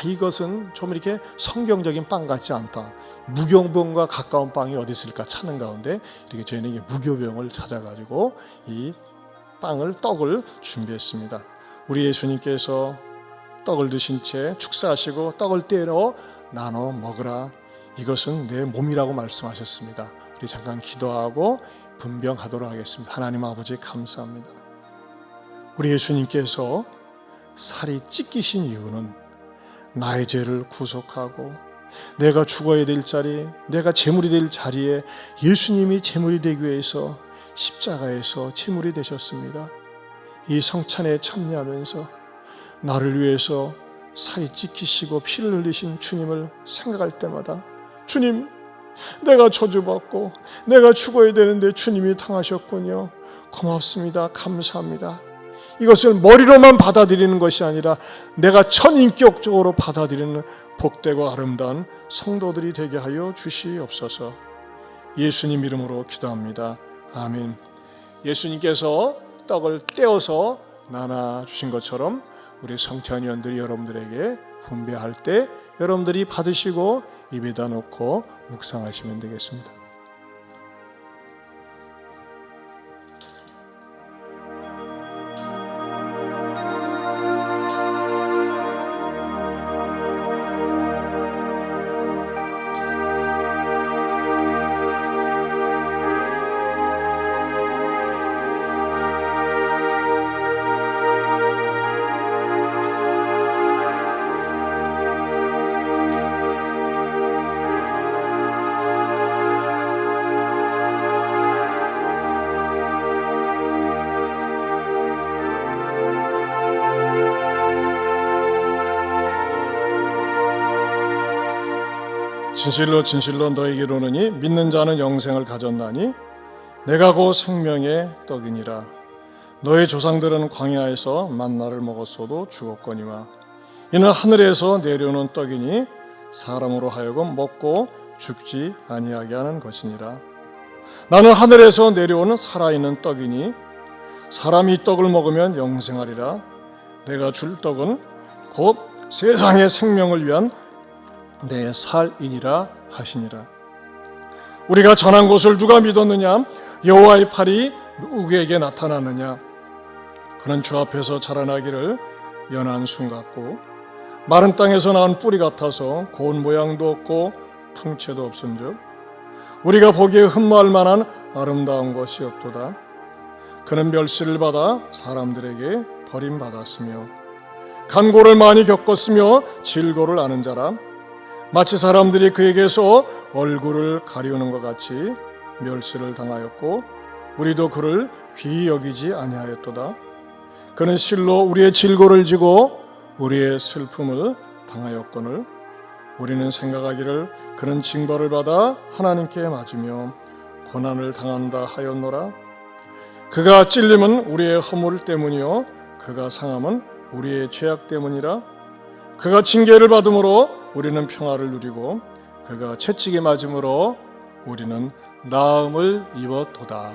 이것은 좀 이렇게 성경적인 빵 같지 않다. 무교병과 가까운 빵이 어디 있을까 찾는 가운데 이렇게 저희는 무교병을 찾아가지고 이 떡을 준비했습니다. 우리 예수님께서 떡을 드신 채 축사하시고 떡을 떼어 나눠 먹으라. 이것은 내 몸이라고 말씀하셨습니다. 우리 잠깐 기도하고 분병하도록 하겠습니다. 하나님 아버지 감사합니다. 우리 예수님께서 살이 찢기신 이유는 나의 죄를 구속하고 내가 죽어야 될 자리, 내가 제물이 될 자리에 예수님이 제물이 되기 위해서 십자가에서 제물이 되셨습니다. 이 성찬에 참여하면서 나를 위해서 살이 찢기시고 피를 흘리신 주님을 생각할 때마다 주님, 내가 저주받고 내가 죽어야 되는데 주님이 당하셨군요. 고맙습니다. 감사합니다. 이것을 머리로만 받아들이는 것이 아니라 내가 전인격적으로 받아들이는 복되고 아름다운 성도들이 되게 하여 주시옵소서. 예수님 이름으로 기도합니다. 아멘. 예수님께서 떡을 떼어서 나눠주신 것처럼 우리 성찬위원들이 여러분들에게 분배할 때 여러분들이 받으시고 입에다 놓고 묵상하시면 되겠습니다. 진실로 진실로 너에게 이르노니 믿는 자는 영생을 가졌나니 내가 곧 생명의 떡이니라. 너의 조상들은 광야에서 만나를 먹었어도 죽었거니와 이는 하늘에서 내려오는 떡이니 사람으로 하여금 먹고 죽지 아니하게 하는 것이니라. 나는 하늘에서 내려오는 살아있는 떡이니 사람이 이 떡을 먹으면 영생하리라. 내가 줄 떡은 곧 세상의 생명을 위한 내 살이니라 하시니라. 우리가 전한 것을 누가 믿었느냐? 여호와의 팔이 누구에게 나타나느냐? 그는 주 앞에서 자라나기를 연한 순 같고 마른 땅에서 나온 뿌리 같아서 고운 모양도 없고 풍채도 없은즉 우리가 보기에 흠모할 만한 아름다운 것이 없도다. 그는 멸시를 받아 사람들에게 버림받았으며 간고를 많이 겪었으며 질고를 아는 자라. 마치 사람들이 그에게서 얼굴을 가리우는 것 같이 멸시를 당하였고 우리도 그를 귀히 여기지 아니하였도다. 그는 실로 우리의 질고를 지고 우리의 슬픔을 당하였거늘 우리는 생각하기를 그는 징벌을 받아 하나님께 맞으며 고난을 당한다 하였노라. 그가 찔림은 우리의 허물 때문이요 그가 상함은 우리의 죄악 때문이라. 그가 징계를 받음으로 우리는 평화를 누리고 그가 채찍에 맞음으로 우리는 나음을 입었도다.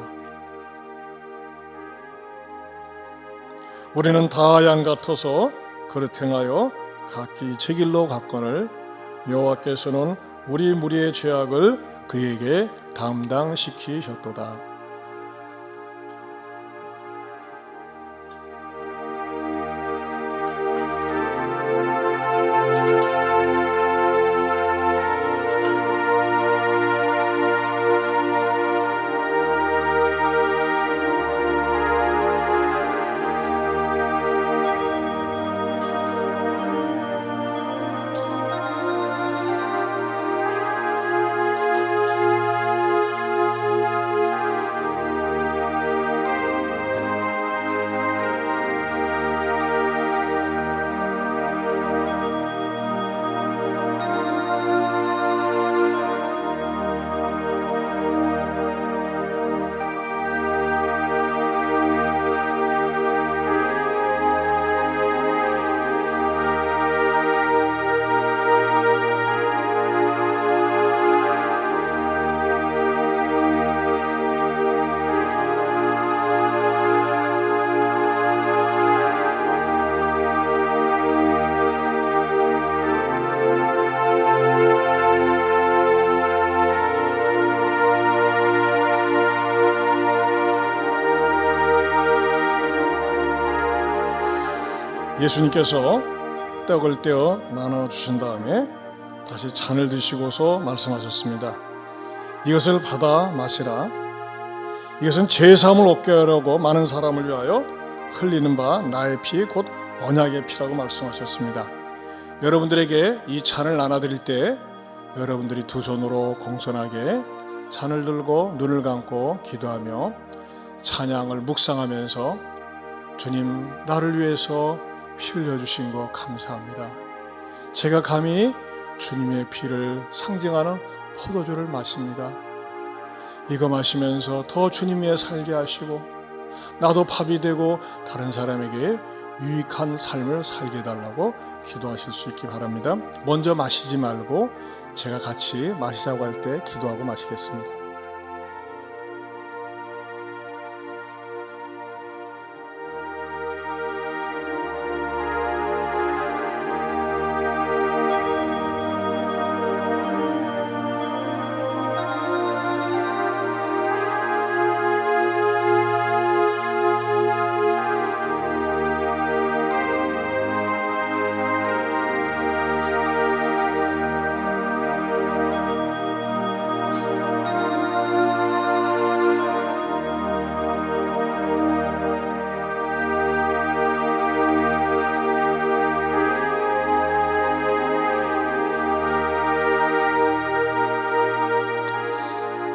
우리는 다 양 같아서 그릇 행하여 각기 제 길로 갔거늘 여호와께서는 우리 무리의 죄악을 그에게 담당시키셨도다. 예수님께서 떡을 떼어 나눠주신 다음에 다시 잔을 드시고서 말씀하셨습니다. 이것을 받아 마시라. 이것은 죄사함을 얻게 하려고 많은 사람을 위하여 흘리는 바 나의 피 곧 언약의 피라고 말씀하셨습니다. 여러분들에게 이 잔을 나눠드릴 때 여러분들이 두 손으로 공손하게 잔을 들고 눈을 감고 기도하며 찬양을 묵상하면서 주님 나를 위해서 피 흘려주신 것 감사합니다. 제가 감히 주님의 피를 상징하는 포도주를 마십니다. 이거 마시면서 더 주님 위해 살게 하시고 나도 밥이 되고 다른 사람에게 유익한 삶을 살게 해달라고 기도하실 수 있기 바랍니다. 먼저 마시지 말고 제가 같이 마시자고 할 때 기도하고 마시겠습니다.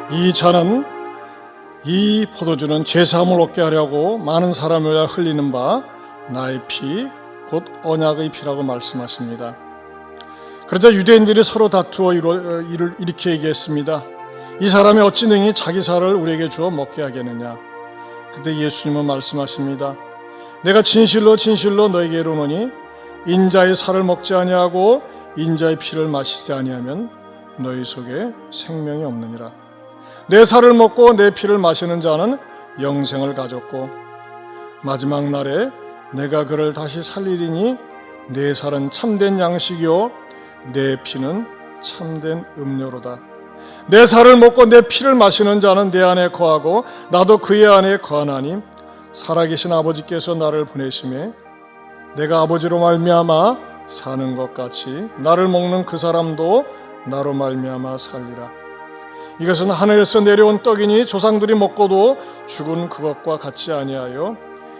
이 잔은 이 포도주는 죄사함을 얻게 하려고 많은 사람을 위하여 흘리는 바 나의 피 곧 언약의 피라고 말씀하십니다. 그러자 유대인들이 서로 다투어 이렇게 얘기했습니다. 이 사람이 어찌 능히 자기 살을 우리에게 주어 먹게 하겠느냐. 그때 예수님은 말씀하십니다. 내가 진실로 진실로 너에게 이르노니 인자의 살을 먹지 아니하고 인자의 피를 마시지 아니하면 너희 속에 생명이 없느니라. 내 살을 먹고 내 피를 마시는 자는 영생을 가졌고 마지막 날에 내가 그를 다시 살리리니 내 살은 참된 양식이요 내 피는 참된 음료로다. 내 살을 먹고 내 피를 마시는 자는 내 안에 거하고 나도 그의 안에 거하나니 살아계신 아버지께서 나를 보내심에 내가 아버지로 말미암아 사는 것 같이 나를 먹는 그 사람도 나로 말미암아 살리라. 이것은 하늘에서 내려온 떡이니 조상들이 먹고도 죽은 그것과 같지 아니하여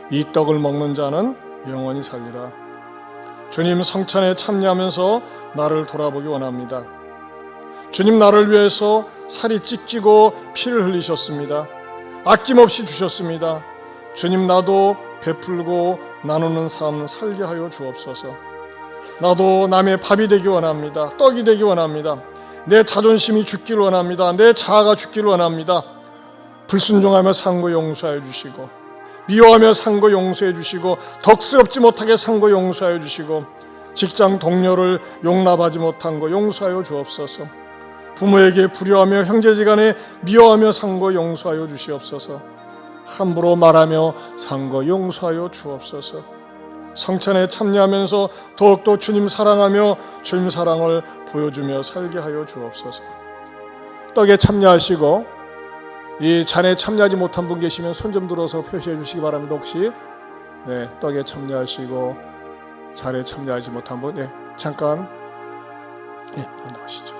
이 떡을 먹는 자는 영원히 살리라. 주님 성찬에 참여하면서 나를 돌아보기 원합니다. 주님 나를 위해서 살이 찢기고 피를 흘리셨습니다. 아낌없이 주셨습니다. 주님 나도 베풀고 나누는 삶 살게 하여 주옵소서. 나도 남의 밥이 되기 원합니다. 떡이 되기 원합니다. 내 자존심이 죽기를 원합니다. 내 자아가 죽기를 원합니다. 불순종하며 산 거 용서해 주시고, 미워하며 산 거 용서해 주시고, 덕스럽지 못하게 산 거 용서해 주시고, 직장 동료를 용납하지 못한 거 용서하여 주옵소서. 부모에게 불효하며 형제지간에 미워하며 산 거 용서하여 주시옵소서. 함부로 말하며 산 거 용서하여 주옵소서. 성찬에 참여하면서 더욱더 주님 사랑하며 주님 사랑을 보여주며 살게 하여 주옵소서. 떡에 참여하시고 이 잔에 참여하지 못한 분 계시면 손 좀 들어서 표시해 주시기 바랍니다. 혹시 떡에 참여하시고 잔에 참여하지 못한 분 잠깐 나가시죠.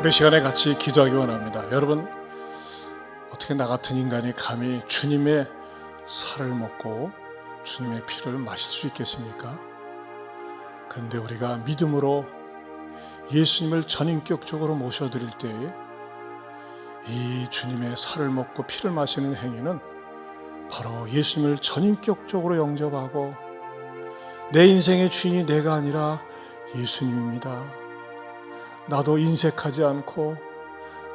우리 시간에 같이 기도하기 원합니다. 여러분, 어떻게 나 같은 인간이 감히 주님의 살을 먹고 주님의 피를 마실 수 있겠습니까? 그런데 우리가 믿음으로 예수님을 전인격적으로 모셔드릴 때에 이 주님의 살을 먹고 피를 마시는 행위는 바로 예수님을 전인격적으로 영접하고 내 인생의 주인이 내가 아니라 예수님입니다. 나도 인색하지 않고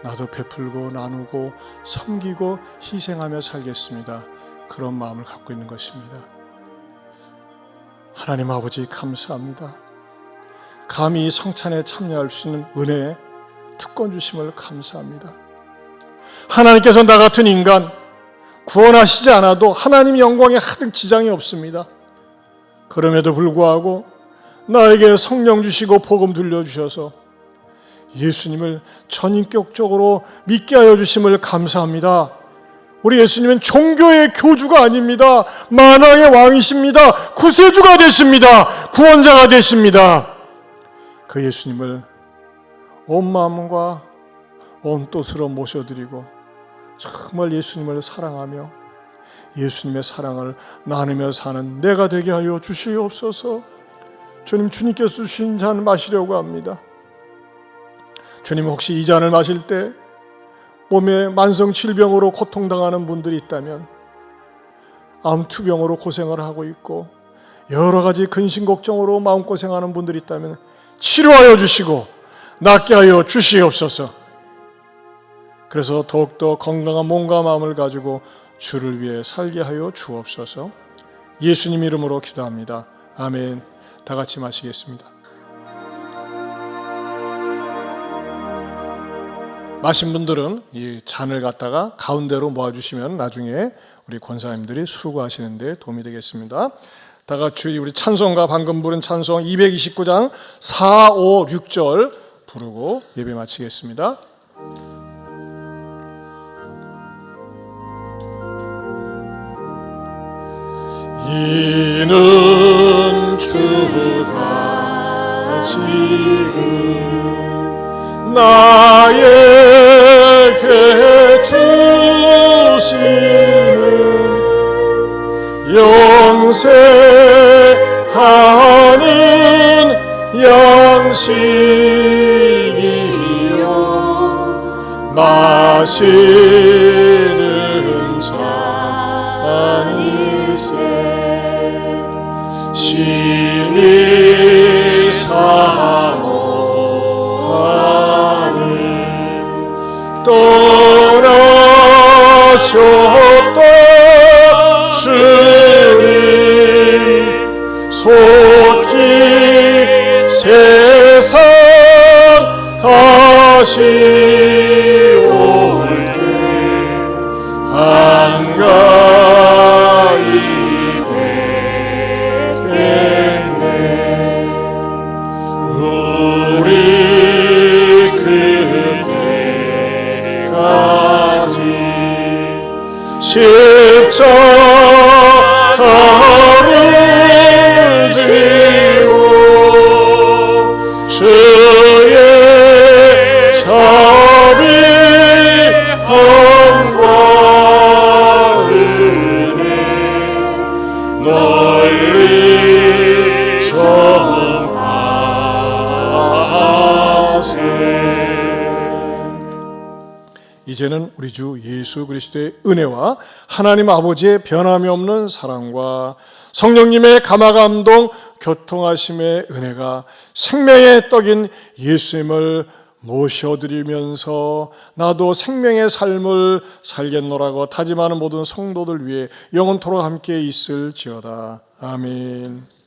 나도 베풀고 나누고 섬기고 희생하며 살겠습니다. 그런 마음을 갖고 있는 것입니다. 하나님 아버지 감사합니다. 감히 성찬에 참여할 수 있는 은혜에 특권 주심을 감사합니다. 하나님께서 나 같은 인간 구원하시지 않아도 하나님 영광에 하등 지장이 없습니다. 그럼에도 불구하고 나에게 성령 주시고 복음 들려주셔서 예수님을 전인격적으로 믿게 하여 주심을 감사합니다. 우리 예수님은 종교의 교주가 아닙니다. 만왕의 왕이십니다. 구세주가 되십니다. 구원자가 되십니다. 그 예수님을 온 마음과 온 뜻으로 모셔드리고 정말 예수님을 사랑하며 예수님의 사랑을 나누며 사는 내가 되게 하여 주시옵소서. 주님, 주님께서 주신 잔 마시려고 합니다. 주님, 혹시 이 잔을 마실 때 몸에 만성 질병으로 고통당하는 분들이 있다면, 암투병으로 고생을 하고 있고 여러 가지 근심 걱정으로 마음고생하는 분들이 있다면 치료하여 주시고 낫게 하여 주시옵소서. 그래서 더욱더 건강한 몸과 마음을 가지고 주를 위해 살게 하여 주옵소서. 예수님 이름으로 기도합니다. 아멘. 다 같이 마시겠습니다. 마신 분들은 이 잔을 갖다가 가운데로 모아주시면 나중에 우리 권사님들이 수고하시는 데 도움이 되겠습니다. 다 같이 우리 찬송가 방금 부른 찬송 229장 4, 5, 6절 부르고 예배 마치겠습니다. 이는 주가 지금 나에게 주시는 영생하는 양식이요 마시는 잔일세 신이 사모하는 떠나셨다 주님 속히 세상 다시 올 때 한가히 뵙겠네 우리 그때까지 십자가를 지고 주의 자비함과 은혜 널리 전하세. 이제는 우리 주 예수 그리스도의 은혜와 하나님 아버지의 변함이 없는 사랑과 성령님의 감화감동 교통하심의 은혜가 생명의 떡인 예수님을 모셔드리면서 나도 생명의 삶을 살겠노라고 다짐하는 모든 성도들 위해 영원토록 함께 있을지어다. 아멘.